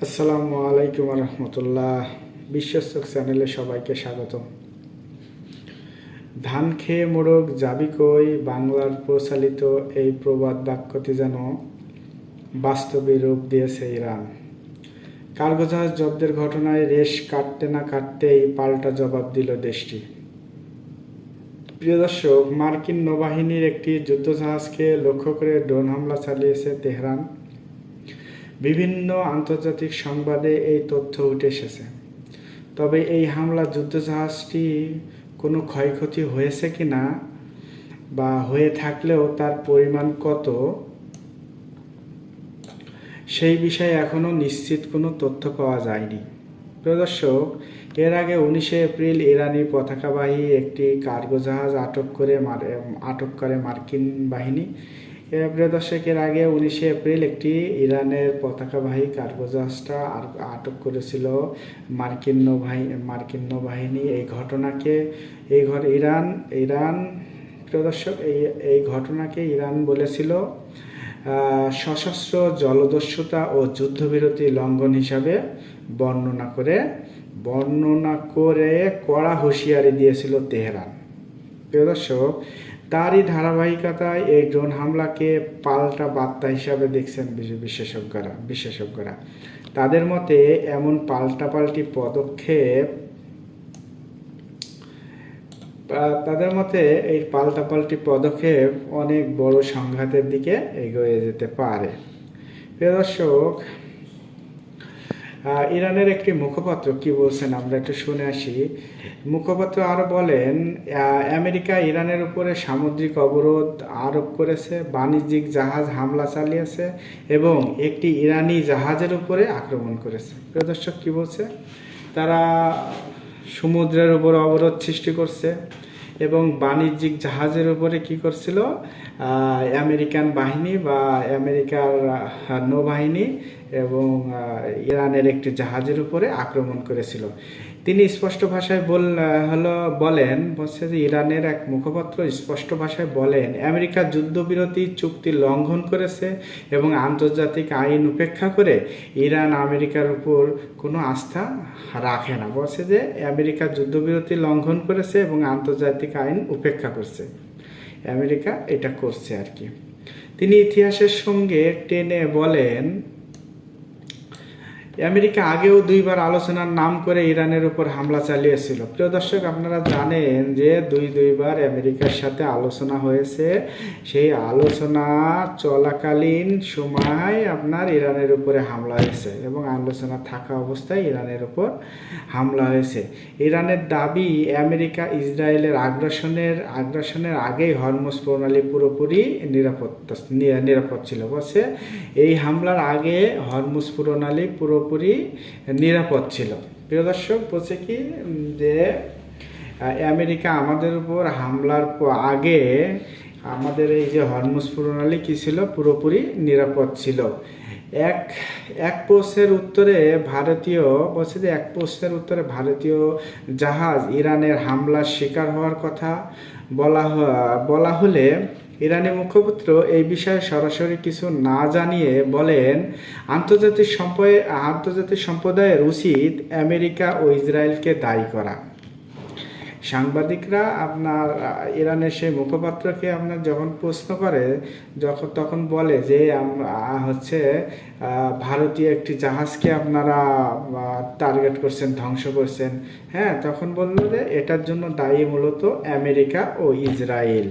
আসসালামু আলাইকুম রহমতুল্লাহ। বিশ্বস্তক চ্যানেলে সবাইকে স্বাগতম। ধান খেয়ে মোড়ক যাবি কই, বাংলার প্রচলিত এই প্রবাদ বাক্যটি যেন বাস্তবে রূপ দিয়েছে ইরান। কার্গো জাহাজ জব্দের ঘটনায় রেশ কাটতে না কাটতেই পাল্টা জবাব দিল দেশটি। প্রিয় দর্শক, মার্কিন নৌবাহিনীর একটি যুদ্ধজাহাজকে লক্ষ্য করে ড্রোন হামলা চালিয়েছে তেহরান। বিভিন্ন আন্তর্জাতিক সংবাদে এই তথ্য উঠে এসেছে। তবে এই হামলা যুদ্ধজাহাজটি কোনো ক্ষয়ক্ষতি হয়েছে কিনা বা হয়ে থাকলেও তার পরিমাণ কত, সেই বিষয়ে এখনও নিশ্চিত কোনো তথ্য পাওয়া যায়নি। প্রিয় দর্শক, এর আগে 19 এপ্রিল ইরানি পতাকাবাহী একটি কার্গো জাহাজ আটক করে মার্কিন বাহিনী। প্রিয় দর্শক, এর আগে 19 এপ্রিল একটি ইরানের পতাকাবাহী কার্গো জাহাজটা আটক করেছিল মার্কিন নৌবাহিনী। এই ঘটনাকে ইরান প্রিয় দর্শক, এই ঘটনাকে ইরান বলেছিল সশস্ত্র জলদস্যুতা ও যুদ্ধবিরতি লঙ্ঘন হিসাবে বর্ণনা করে কড়া হুঁশিয়ারি দিয়েছিল তেহরান। প্রিয় দর্শক, তারই ধারাবাহিকতায় এই ড্রোন হামলাকে পাল্টা বার্তা হিসাবে দেখছেন বিশেষজ্ঞরা। তাদের মতে এমন পাল্টাপাল্টি পদক্ষেপ অনেক বড় সংঘাতের দিকে এগিয়ে যেতে পারে। প্রিয় দর্শক, ইরানের একটি মুখপাত্র কি বলছেন আমরা একটু শুনে আসি। মুখপাত্র আরও বলেন, আমেরিকা ইরানের উপরে সামুদ্রিক অবরোধ আরোপ করেছে, বাণিজ্যিক জাহাজ হামলা চালিয়েছে এবং একটি ইরানি জাহাজের উপরে আক্রমণ করেছে। প্রিয় দর্শক, কি বলছে? তারা সমুদ্রের উপর অবরোধ সৃষ্টি করছে এবং বাণিজ্যিক জাহাজের উপরে কি করছিল, আমেরিকান বাহিনী বা আমেরিকার নৌবাহিনী এবং ইরানের একটি জাহাজের উপরে আক্রমণ করেছিল। তিনি স্পষ্ট ভাষায় বলছে যে ইরানের এক মুখপাত্র স্পষ্ট ভাষায় বলেন, আমেরিকা যুদ্ধবিরতি চুক্তি লঙ্ঘন করেছে এবং আন্তর্জাতিক আইন উপেক্ষা করে ইরান আমেরিকার উপর কোনো আস্থা রাখে না। বলছে যে আমেরিকা যুদ্ধবিরতি লঙ্ঘন করেছে এবং আন্তর্জাতিক আইন উপেক্ষা করছে, আমেরিকা এটা করছে আর কি। তিনি ইতিহাসের সঙ্গে টেনে বলেন, আমেরিকা আগেও 2 বার আলোচনার নাম করে ইরানের উপর হামলা চালিয়েছিল। প্রিয় দর্শক, আপনারা জানেন যে দুইবার আমেরিকার সাথে আলোচনা হয়েছে। সেই আলোচনা চলাকালীন সময় আপনার ইরানের উপরে হামলা হয়েছে এবং আলোচনা থাকা অবস্থায় ইরানের উপর হামলা হয়েছে। ইরানের দাবি, আমেরিকা ইসরায়েলের আগ্রাসনের আগেই হরমুজ প্রণালী পুরোপুরি নিরাপদ ছিল। বলছে এই হামলার আগে হরমুজ প্রণালী পুরোপুরি নিরাপদ ছিল। প্রিয় দর্শক, বলছে কি যে আমেরিকা আমাদের উপর হামলার আগে আমাদের এই যে হরমুজ প্রণালী কি ছিল, পুরোপুরি নিরাপদ ছিল। এক প্রশ্নের উত্তরে ভারতীয় জাহাজ ইরানের হামলার শিকার হওয়ার কথা বলা হলে ইরানি মুখপাত্র এই বিষয়ে সরাসরি কিছু না জানিয়ে বলেন, আন্তর্জাতিক সম্প্রদায়ের উচিত আমেরিকা ও ইসরায়েলকে দায়ী করা। সাংবাদিকরা আপনার ইরানের সেই মুখপাত্রকে আপনার যখন প্রশ্ন করে, তখন বলে যে ভারতীয় একটি জাহাজকে আপনারা টার্গেট করছেন, ধ্বংস করছেন। হ্যাঁ, তখন বলল যে এটার জন্য দায়ী মূলত আমেরিকা ও ইসরায়েল।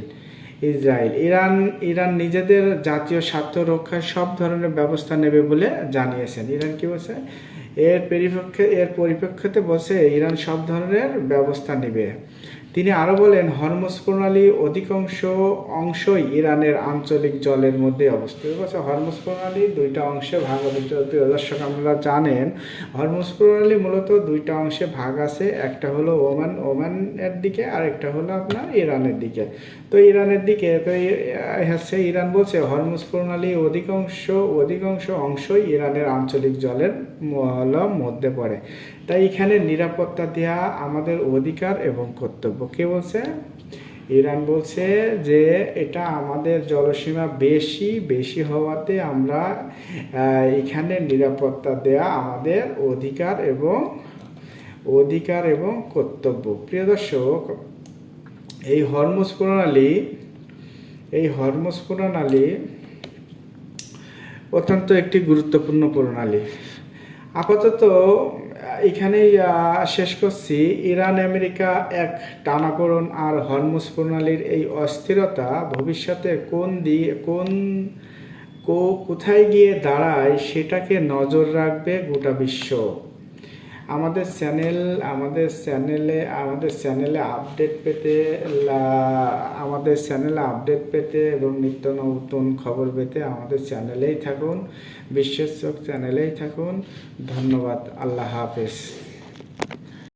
ইরান নিজেদের জাতীয় স্বার্থ রক্ষায় সব ধরনের ব্যবস্থা নেবে বলে জানিয়েছেন। ইরান কি বলছে? এর পরিপ্রেক্ষিতে বলছে ইরান সব ধরনের ব্যবস্থা নেবে। তিনি আরও বলেন, হরমুজ প্রণালী অধিকাংশ অংশই ইরানের আঞ্চলিক জলের মধ্যে অবস্থিত। বলছে হরমুজ প্রণালী 2টা অংশে ভাগ অবস্থিত। দর্শক, আপনারা জানেন হরমুজ প্রণালী মূলত 2টা অংশে ভাগ আছে। একটা হলো ওমানের দিকে আর একটা হলো আপনার ইরানের দিকে। তো ইরানের দিকে ইরান বলছে হরমুজ প্রণালী অধিকাংশ অংশই ইরানের আঞ্চলিক জলের মধ্যে পড়ে, তাই এখানে নিরাপত্তা দেওয়া আমাদের অধিকার এবং কর্তব্য। কে বলছে? ইরান বলছে যে এটা আমাদের জলসীমা বেশি বেশি হওয়াতে আমরা এখানে নিরাপত্তা দেয়া আমাদের অধিকার এবং কর্তব্য। প্রিয় দর্শক, এই হরমুজ প্রণালী অত্যন্ত একটি গুরুত্বপূর্ণ প্রণালী। আপাতত এখানেই শেষ করছি। ইরান আমেরিকা এক টানাপোড়েন আর হরমুজ প্রণালীর এই অস্থিরতা ভবিষ্যতে কোথায় গিয়ে দাঁড়ায় সেটাকে নজর রাখবে গোটা বিশ্ব। আমাদের চ্যানেলে আপডেট পেতে এবং নিত্য নতুন খবর পেতে আমাদের চ্যানেলেই থাকুন, বিশ্বস্ত চ্যানেলেই থাকুন। ধন্যবাদ। আল্লাহ হাফেজ।